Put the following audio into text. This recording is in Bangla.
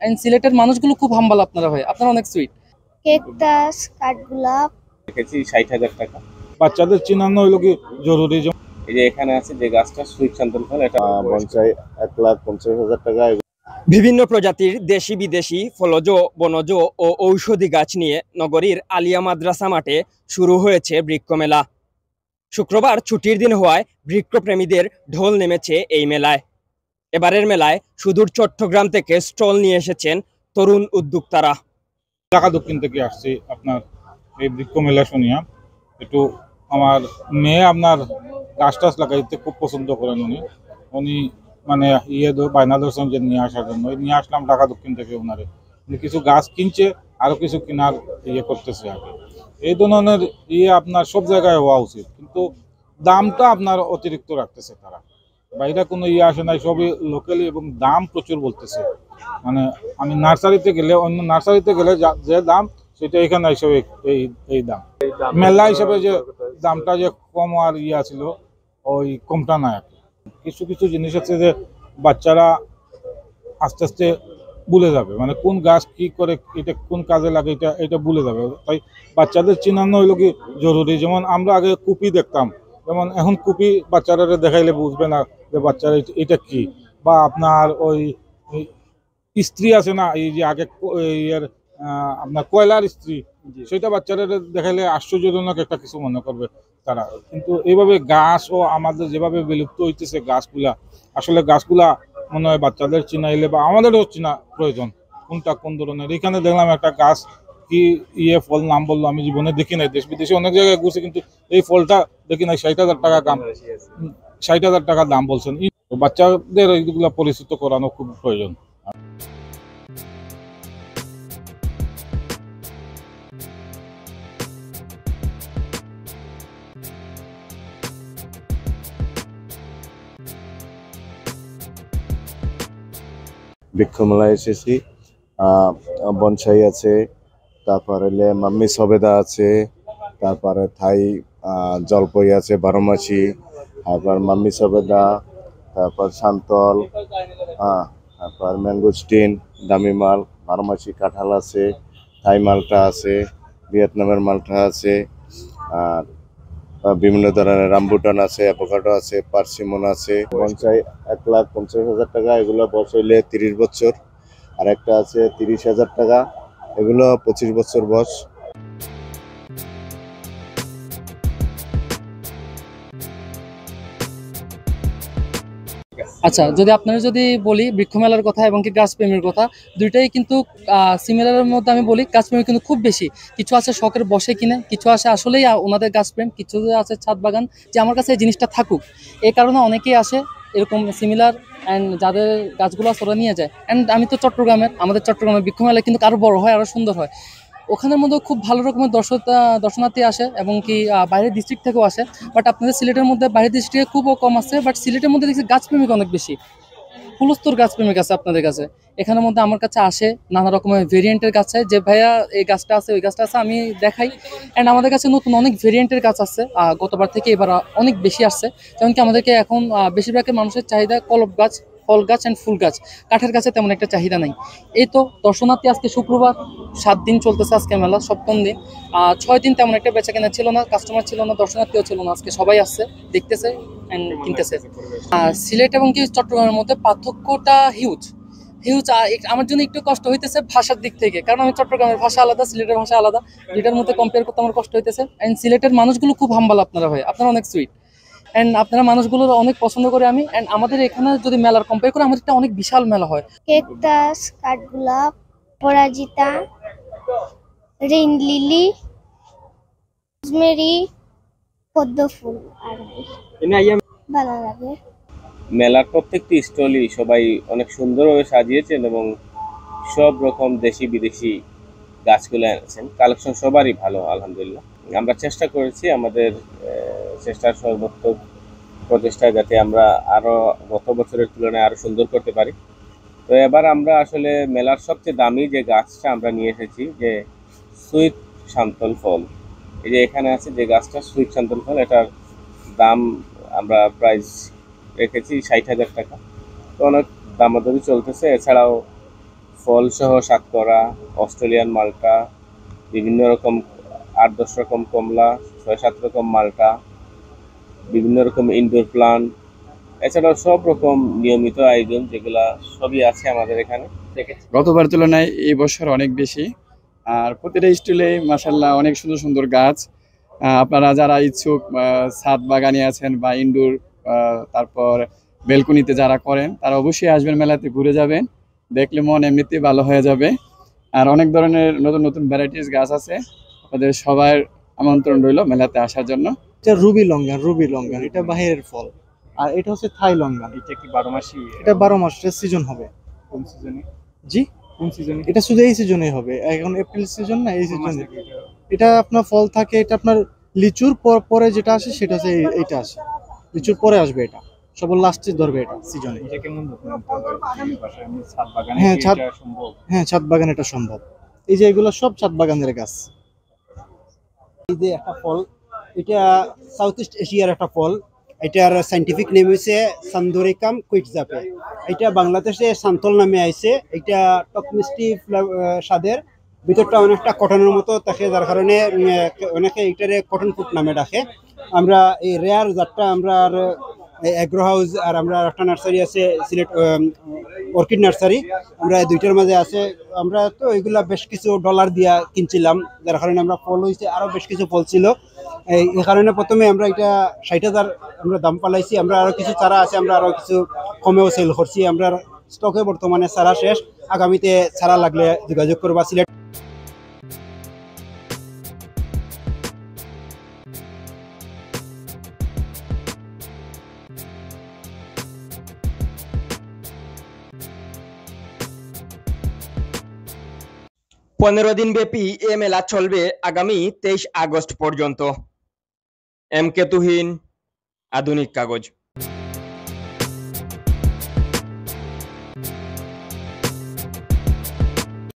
এন্ড সিলেটের মানুষগুলো খুব হাম্বল আপনারা হয়, আপনারা অনেক সুইট। কেকটাস, কাঠগোলাপ রেখেছি ৬০,০০০ টাকা। বাচ্চাদের চিনানো হইলো কি জরুরি। এই যে এখানে আছে যে গাছটা সুইট সান্তন ফল, এটা বনসাই ১,৫০,০০০ টাকা। বিভিন্ন প্রজাতির দেশি বিদেশি ফলজ, বনজ ও ঔষধি গাছ নিয়ে নগরীর আলিয়া মাদ্রাসা মাঠে শুরু হয়েছে বৃক্ষমেলা। শুক্রবার ছুটির দিন হওয়ায় বৃক্ষপ্রেমীদের ঢল নেমেছে এই মেলায়। এবারের মেলায় সুদূর চট্টগ্রাম থেকে স্টল নিয়ে এসেছেন তরুণ উদ্যোক্তারা। ঢাকা দক্ষিণ থেকে আসছি আপনার এই বৃক্ষ মেলা শুনিয়া। একটু আমার মেয়ে আপনার গাছ টাছ লাগাইতে খুব পছন্দ করেন উনি মানে বায়না ধরছেন যে নিয়ে আসার জন্য। নিয়ে আসলাম ঢাকা দক্ষিণ থেকে ওনারে। উনি কিছু গাছ কিনছে, আরো কিছু কেনার করতেছে আর কি। এই ধরনের আপনার সব জায়গায় হওয়া উচিত, কিন্তু দামটা আপনার অতিরিক্ত রাখতেছে তারা। বাইরে কোনো আসে নাই, সবই লোকালি, এবং দাম প্রচুর বলতেছে। মানে আমি নার্সারিতে গেলে, অন্য নার্সারিতে গেলে যে দাম, সেটা এখানে হিসেবে এই দাম। মেলা হিসেবে যে দামটা যে কম আর ছিল, ওই কমটা নাই আর কি। কিছু কিছু জিনিস আছে যে বাচ্চারা আস্তে আস্তে ভুলে যাবে, মানে কোন গাছ কি করে, এটা কোন কাজে লাগে, এটা ভুলে যাবে। তাই বাচ্চাদের চিনানো হইলো কি জরুরি। যেমন আমরা আগে কুপি দেখতাম, যেমন এখন কুপি বাচ্চারা দেখাইলে বুঝবে না যে বাচ্চারা এটা কি। বা আপনার ওই স্ত্রী আছে না, এই যে আগে আপনার কয়লার স্ত্রী, সেটা বাচ্চারা দেখাইলে আশ্চর্যজনক একটা কিছু মনে করবে তারা। কিন্তু এইভাবে গাছ ও আমাদের যেভাবে বিলুপ্ত হইতেছে গাছগুলা, আসলে গাছগুলা মনে হয় বাচ্চাদের চিনাইলে বা আমাদেরও চিনা প্রয়োজন, কোনটা কোন ধরনের। এখানে দেখলাম একটা গাছ কি ফল নাম বললো, আমি জীবনে দেখি নাই। দেশ বিদেশে অনেক জায়গায় ঘুরছি, কিন্তু এই ফলটা দেখি নাই। ৬০,০০০ টাকা দাম, ৬০,০০০ টাকা দাম বলছেন। বাচ্চাদের এইগুলা পরিচিত করানো খুব প্রয়োজন। বৃক্ষমেলায় এসেছি। বনসাই আছে, তারপরে মাম্মি সবেদা আছে, তারপরে থাই জলপই আছে ১২ মাসি, তারপর মাম্মি সবেদা, তারপর শান্তল, তারপর ম্যাঙ্গোস্টিন, দামি মাল, ১২ মাসি কাঁঠাল আছে, থাই মালটা আছে, ভিয়েতনামের মালটা আছে, আর বিভিন্ন ধরনের রামবুটান আছে, অ্যাভোকাডো আছে, পার্সিমন আছে। বনসাই ১,৫০,০০০ টাকা, এগুলো বয়স হইলে ৩০ বছর। আর একটা আছে ৩০,০০০ টাকা, এগুলো ২৫ বছর বয়স। আচ্ছা, আপনারা যদি বলি বৃক্ষমেলার কথা এবং কি গাছপ্রেমীর কথা, দুইটাই কিন্তু সিমিলারের মধ্যে আমি বলি গাছপ্রেমী কিন্তু খুব বেশি। কিছু আছে শখের বসে কিনে, কিছু আছে আসলেই ওনাদের গাছপ্রেম, কিছু আছে ছাদ বাগান, যে আমার কাছে এই জিনিসটা থাকুক। এই কারণে অনেকেই আসে এরকম সিমিলার, অ্যান্ড যাদের গাছগুলো ওরা নিয়ে যায়। অ্যান্ড আমি তো চট্টগ্রামের, আমাদের চট্টগ্রামের বৃক্ষমেলা কিন্তু আরও বড় হয়, আরও সুন্দর হয়। ওখানের মধ্যে খুব ভালো রকমের দর্শনার্থী আসে, এবং কি বাইরের ডিস্ট্রিক্ট থেকেও আসে। বাট আপনাদের সিলেটের মধ্যে বাইরের ডিস্ট্রিক্টে খুব কম আছে, বাট সিলেটের মধ্যে দেখছি গাছপ্রেমিক অনেক বেশি, ফুলস্তর গাছপ্রেমিক আছে আপনাদের কাছে। এখানের মধ্যে আমার কাছে আসে নানা রকমের ভেরিয়েন্টের গাছ চাই, যে ভাইয়া এই গাছটা আছে, ওই গাছটা আছে, আমি দেখাই। অ্যান্ড আমাদের কাছে নতুন অনেক ভেরিয়েন্টের গাছ আছে, গতবার থেকে এবার অনেক বেশি আসছে। যেমন কি আমাদেরকে এখন বেশিরভাগ মানুষের চাহিদা কলপ গাছ, ফল গাছ অ্যান্ড ফুল গাছ। কাঠের গাছে তেমন একটা চাহিদা নাই। এই তো দর্শনার্থী আজকে শুক্রবার, ৭ দিন চলতেছে আজকে মেলা, ৭ম দিন। ৬ দিন তেমন একটা বেচা কেনা ছিল না, কাস্টমার ছিল না, দর্শনার্থীও ছিল না। আজকে সবাই আসছে, দেখতেছে অ্যান্ড কিনতেছে। সিলেট এবং কি চট্টগ্রামের মধ্যে পার্থক্যটা হিউজ। আমার জন্য একটু কষ্ট হইতেছে ভাষার দিক থেকে, কারণ আমি চট্টগ্রামের ভাষা আলাদা, সিলেটের ভাষা আলাদা, দুইটার মধ্যে কম্পেয়ার করতে আমার কষ্ট হইতেছে। অ্যান্ড সিলেটের মানুষগুলো খুব হাম্বল আপনারা হয়, আপনারা অনেক সুইট, অ্যান্ড আপনারা মানুষগুলো অনেক পছন্দ করে আমি। অ্যান্ড আমাদের এখানে যদি মেলার কম্পেয়ার করে, আমাদের একটা অনেক বিশাল মেলা হয়। কেকটাস, কাঠগোলাপ, অপরাজিতা, রেইন লিলি, রোজমেরি, পদ্ম ফুল। আর ভালো লাগে। মেলার প্রত্যেকটি স্টলই সবাই অনেক সুন্দরভাবে সাজিয়েছেন, এবং সব রকম দেশি বিদেশি গাছগুলো এনেছেন। কালেকশন সবারই ভালো, আলহামদুলিল্লাহ। আমরা চেষ্টা করেছি আমাদের চেষ্টার সর্বোত্তম প্রচেষ্টায়, যাতে আমরা আরও গত বছরের তুলনায় আরও সুন্দর করতে পারি। তো এবার আমরা আসলে মেলার সবচেয়ে দামি যে গাছটা আমরা নিয়ে এসেছি, যে সুইট সান্তল ফল। এই যে এখানে আছে যে গাছটা সুইট সান্তল ফল, এটার দাম আমরা প্রাইস রেখেছি ৬০,০০০ টাকা। তো অনেক দামাদামি চলতেছে। এছাড়াও ফল সহ সাতকরা, অস্ট্রেলিয়ান মাল্টা, বিভিন্ন রকম 8-10 রকম কমলা, 6-7 রকম মাল্টা, বিভিন্ন রকম ইনডোর প্লান্ট, এছাড়াও সব রকম নিয়মিত আয়োজন যেগুলা সবই আছে আমাদের এখানে। গতবার তুলনায় এই বছর অনেক বেশি। আর প্রতিটা স্টলে মাশাআল্লাহ অনেক সুন্দর সুন্দর গাছ। আপনারা যারা ইচ্ছুক ছাদ বাগানি আছেন বা ইনডোর তারপর বেলকনিতে যারা করেন তারা অবশ্যই আসবেন, মেলাতে ঘুরে যাবেন, দেখলে মন এমনিতেই ভালো হয়ে যাবে। আর অনেক ধরনের নতুন নতুন ভ্যারাইটিস গাছ আছে, আপনাদের সবার আমন্ত্রণ রইল মেলাতে আসার জন্য। এটা রুবি লঙ্গান এটা বাহিরের ফল। আর এটা হচ্ছে থাই লঙ্গান। এটা কি 12 মাসই? এটা 12 মাসের সিজন হবে। কোন সিজনে? জি, কোন সিজনে? এটা শুধু এই সিজনে হবে, এখন এপ্রিল সিজন না, এই সিজনে। এটা আপনার ফল থাকে, এটা আপনার লিচুর পরে যেটা আসে সেটা হচ্ছে এইটা আসে, লিচুর পরে আসবে, এটা সব লাস্টে ধরবে এটা সিজনে। এটা কেমন ছাদ বাগানে? হ্যাঁ, এটা সম্ভব? হ্যাঁ, ছাদ বাগান এটা সম্ভব। এই যে এগুলো সব ছাদ বাগানের গাছ। এই যে একটা ফল, এটা সাউথ ইস্ট এশিয়ার একটা ফল। এটার সাইন্টিফিক নেম হচ্ছে সান্দোরিকাম কুইটজাপে। এটা বাংলাদেশে সান্তল নামে আইছে। এটা টক মিষ্টি স্বাদের, ভিতরটা অনেকটা কটনের মতো থাকে, যার কারণে অনেকে এটারে কটন ফুড নামে ডাকে। আমরা এই রেয়ার জাতটা আমরা এগ্রো হাউস আর আমরা একটা নার্সারি আছে সিলেট অর্কিড নার্সারি, আমরা দুইটার মাঝে আছে। আমরা তো এগুলা বেশ কিছু ডলার দিয়া কিনছিলাম, যার কারণে আমরা ফল হয়েছে, আরো বেশ কিছু ফল ছিল। এই কারণে প্রথমে আমরা এটা 60,000 আমরা দাম পালাইছি। আমরা আরো কিছু চারা আছে, আমরা আরো কিছু কমেও সেল করছি। আমরা স্টকে বর্তমানে চারা শেষ, আগামীতে চারা লাগলে যোগাযোগ করবা। সিলেট পনেরো দিন ব্যাপী এ মেলা চলবে আগামী 23 আগস্ট পর্যন্ত। এম কে তুহিন, আধুনিক কাগজ।